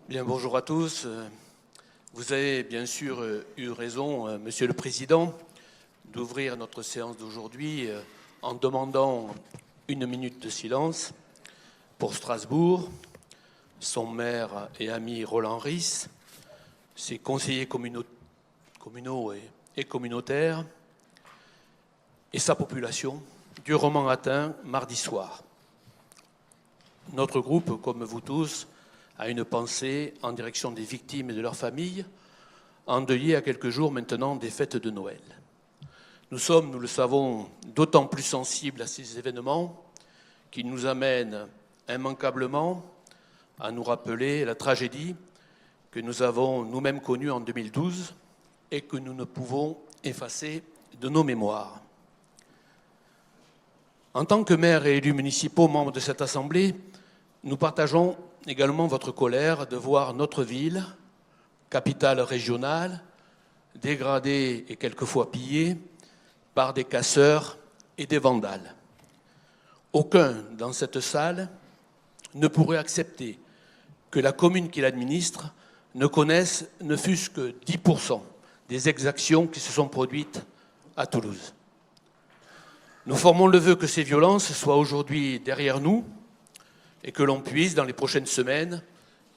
Bien, bonjour à tous. Vous avez bien sûr eu raison, Monsieur le Président, d'ouvrir notre séance d'aujourd'hui en demandant une minute de silence pour Strasbourg, son maire et ami Roland Ries, ses conseillers communaux et communautaires et sa population, durement atteint mardi soir. Notre groupe, comme vous tous, a une pensée en direction des victimes et de leurs familles, endeuillées à quelques jours maintenant des fêtes de Noël. Nous sommes, nous le savons, d'autant plus sensibles à ces événements qu'ils nous amènent immanquablement à nous rappeler la tragédie que nous avons nous-mêmes connue en 2012 et que nous ne pouvons effacer de nos mémoires. En tant que maires et élus municipaux, membres de cette Assemblée, nous partageons également votre colère de voir notre ville, capitale régionale, dégradée et quelquefois pillée par des casseurs et des vandales. Aucun dans cette salle ne pourrait accepter que la commune qu'il administre ne connaisse ne fût-ce que 10% des exactions qui se sont produites à Toulouse. Nous formons le vœu que ces violences soient aujourd'hui derrière nous et que l'on puisse, dans les prochaines semaines,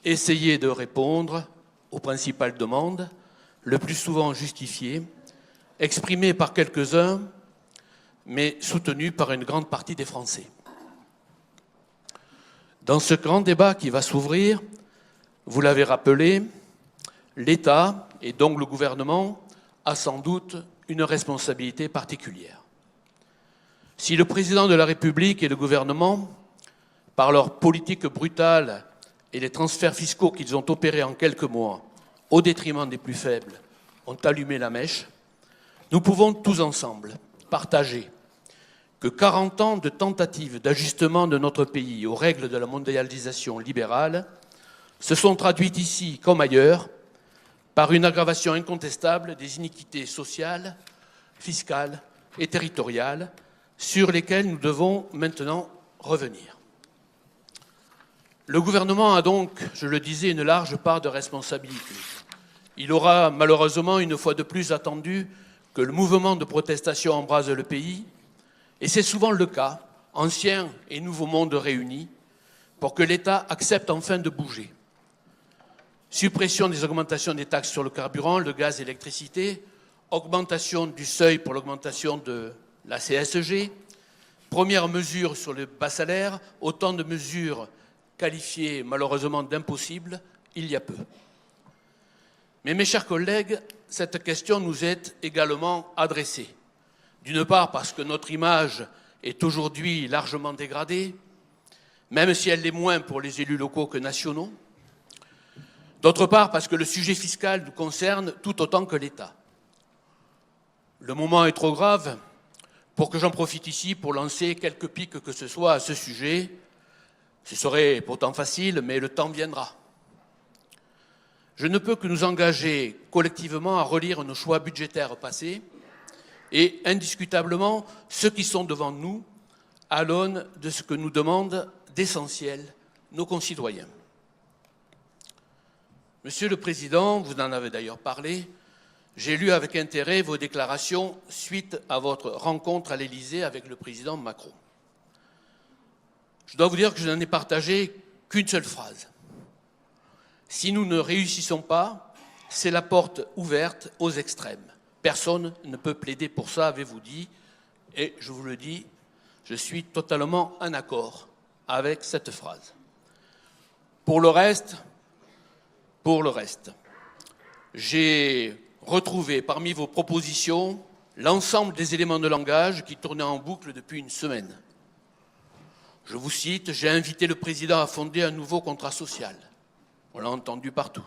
essayer de répondre aux principales demandes, le plus souvent justifiées, exprimées par quelques-uns, mais soutenues par une grande partie des Français. Dans ce grand débat qui va s'ouvrir, vous l'avez rappelé, l'État, et donc le gouvernement, a sans doute une responsabilité particulière. Si le président de la République et le gouvernement, par leur politique brutale et les transferts fiscaux qu'ils ont opérés en quelques mois, au détriment des plus faibles, ont allumé la mèche, nous pouvons tous ensemble partager que 40 ans de tentatives d'ajustement de notre pays aux règles de la mondialisation libérale se sont traduites ici comme ailleurs par une aggravation incontestable des iniquités sociales, fiscales et territoriales sur lesquelles nous devons maintenant revenir. Le gouvernement a donc, je le disais, une large part de responsabilité. Il aura malheureusement une fois de plus attendu que le mouvement de protestation embrase le pays, et c'est souvent le cas, ancien et nouveau monde réunis, pour que l'État accepte enfin de bouger. Suppression des augmentations des taxes sur le carburant, le gaz et l'électricité, augmentation du seuil pour l'augmentation de la CSG, première mesure sur le bas salaire, autant de mesures qualifiées malheureusement d'impossibles il y a peu. Mais mes chers collègues, cette question nous est également adressée. D'une part parce que notre image est aujourd'hui largement dégradée, même si elle l'est moins pour les élus locaux que nationaux. D'autre part parce que le sujet fiscal nous concerne tout autant que l'État. Le moment est trop grave pour que j'en profite ici pour lancer quelques piques que ce soit à ce sujet. Ce serait pourtant facile, mais le temps viendra. Je ne peux que nous engager collectivement à relire nos choix budgétaires passés et indiscutablement ceux qui sont devant nous à l'aune de ce que nous demandent d'essentiel nos concitoyens. Monsieur le Président, vous en avez d'ailleurs parlé, j'ai lu avec intérêt vos déclarations suite à votre rencontre à l'Élysée avec le président Macron. Je dois vous dire que je n'en ai partagé qu'une seule phrase. Si nous ne réussissons pas, c'est la porte ouverte aux extrêmes. Personne ne peut plaider pour ça, avez-vous dit. Et je vous le dis, je suis totalement en accord avec cette phrase. Pour le reste, j'ai retrouvé parmi vos propositions l'ensemble des éléments de langage qui tournaient en boucle depuis une semaine. Je vous cite, j'ai invité le président à fonder un nouveau contrat social. On l'a entendu partout.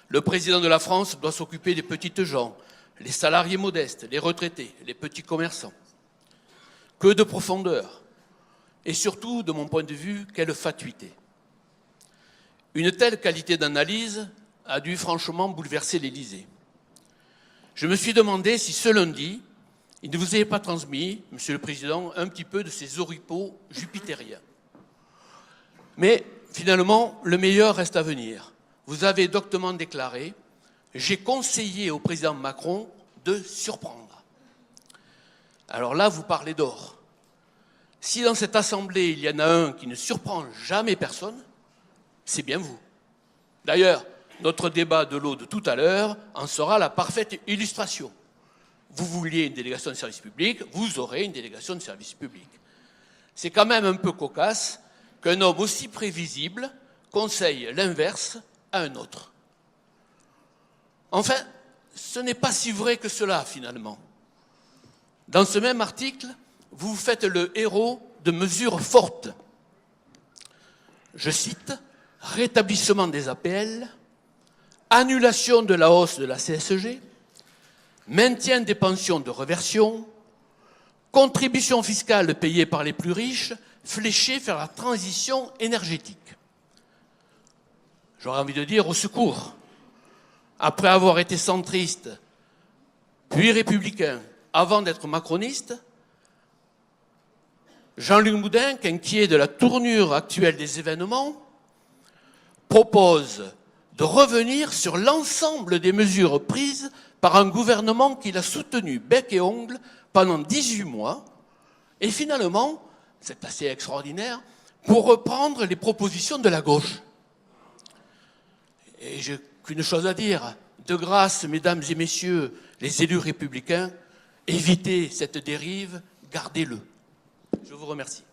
Le président de la France doit s'occuper des petites gens, les salariés modestes, les retraités, les petits commerçants. Que de profondeur. Et surtout, de mon point de vue, quelle fatuité. Une telle qualité d'analyse a dû franchement bouleverser l'Élysée. Je me suis demandé si ce lundi, il ne vous avait pas transmis, Monsieur le Président, un petit peu de ces oripeaux jupitériens. Mais finalement, le meilleur reste à venir. vous avez doctement déclaré « J'ai conseillé au président Macron de surprendre ». Alors là, vous parlez d'or. Si dans cette assemblée, il y en a un qui ne surprend jamais personne, c'est bien vous. D'ailleurs, notre débat de l'eau de tout à l'heure en sera la parfaite illustration. Vous vouliez une délégation de service public, vous aurez une délégation de service public. C'est quand même un peu cocasse qu'un homme aussi prévisible conseille l'inverse à un autre. Enfin, ce n'est pas si vrai que cela, finalement. Dans ce même article, vous vous faites le héros de mesures fortes. Je cite, « Rétablissement des APL, annulation de la hausse de la CSG, maintien des pensions de réversion, contribution fiscale payée par les plus riches, fléchée vers la transition énergétique. » J'aurais envie de dire au secours. Après avoir été centriste, puis républicain, avant d'être macroniste, Jean-Luc Moudenc, inquiet de la tournure actuelle des événements, propose de revenir sur l'ensemble des mesures prises par un gouvernement qu'il a soutenu bec et ongle pendant 18 mois, et finalement, c'est assez extraordinaire, pour reprendre les propositions de la gauche. Et j'ai qu'une chose à dire, de grâce, mesdames et messieurs, les élus républicains, évitez cette dérive, gardez-le. Je vous remercie.